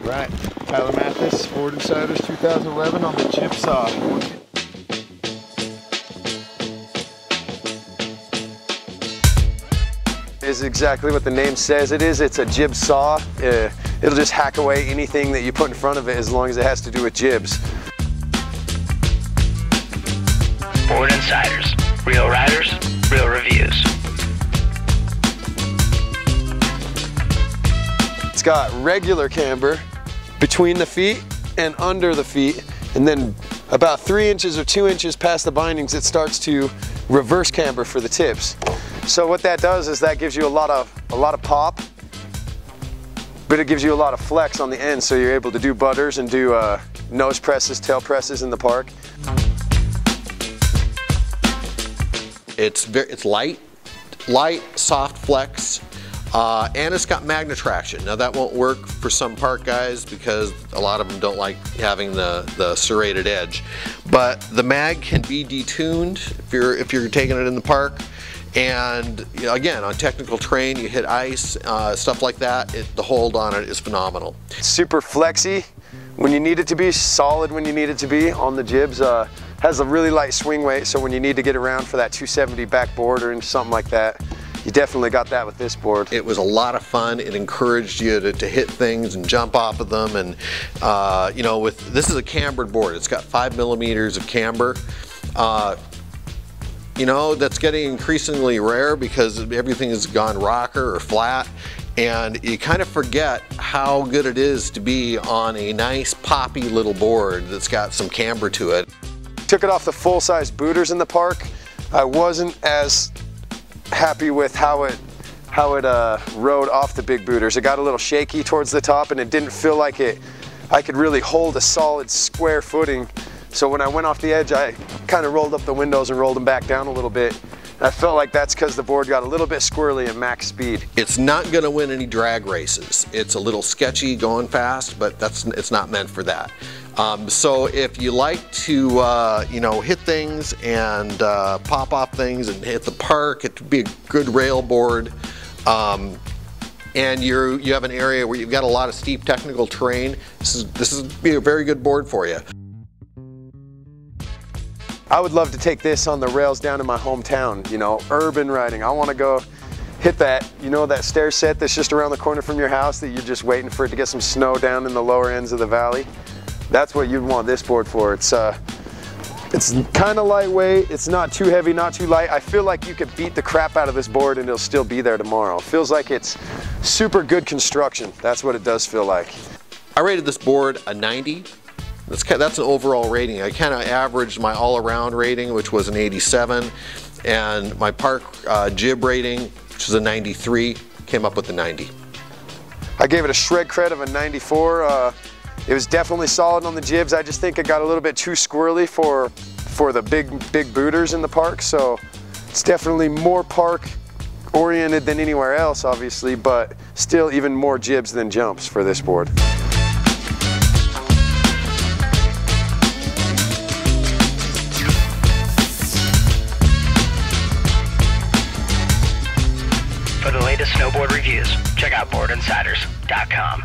Right, Tyler Mathis, Ford Insiders 2011 on the Jibsaw. Is exactly what the name says it is. It's a jib saw. It'll just hack away anything that you put in front of it as long as it has to do with jibs. Ford Insiders, real riders, real reviews. It's got regular camber between the feet and under the feet, and then about 3 inches or 2 inches past the bindings it starts to reverse camber for the tips. So what that does is that gives you a lot of pop, but it gives you a lot of flex on the end, so you're able to do butters and do nose presses, tail presses in the park. It's light, soft flex, and it's got magnet traction. Now that won't work for some park guys because a lot of them don't like having the serrated edge. But the mag can be detuned if you're taking it in the park. And you know, again, on technical terrain, you hit ice, stuff like that, the hold on it is phenomenal. Super flexy when you need it to be, solid when you need it to be on the jibs. Has a really light swing weight, so when you need to get around for that 270 backboard or something like that, you definitely got that with this board. It was a lot of fun. It encouraged you to hit things and jump off of them. And you know, this is a cambered board. It's got 5 millimeters of camber. You know, that's getting increasingly rare because everything has gone rocker or flat, and you kind of forget how good it is to be on a nice poppy little board that's got some camber to it. Took it off the full-size booters in the park. I wasn't as happy with how it rode off the big booters. It got a little shaky towards the top, and it didn't feel like I could really hold a solid square footing. So when I went off the edge, I kind of rolled up the windows and rolled them back down a little bit. And I felt like that's because the board got a little bit squirrely at max speed. It's not going to win any drag races. It's a little sketchy going fast, but it's not meant for that. So if you like to you know, hit things and pop off things and hit the park, it would be a good rail board. And you have an area where you've got a lot of steep technical terrain. This is be a very good board for you. I would love to take this on the rails down in my hometown, you know, urban riding. I want to go hit that, you know, that stair set that's just around the corner from your house that you're just waiting for it to get some snow down in the lower ends of the valley. That's what you'd want this board for. It's kind of lightweight, it's not too heavy, not too light. I feel like you could beat the crap out of this board and it'll still be there tomorrow. It feels like it's super good construction. That's what it does feel like. I rated this board a 90. That's an overall rating. I kind of averaged my all-around rating, which was an 87, and my park jib rating, which is a 93, came up with a 90. I gave it a shred cred of a 94. It was definitely solid on the jibs. I just think it got a little bit too squirrely for the big booters in the park, so it's definitely more park oriented than anywhere else, obviously, but still even more jibs than jumps for this board. For the latest snowboard reviews, check out boardinsiders.com.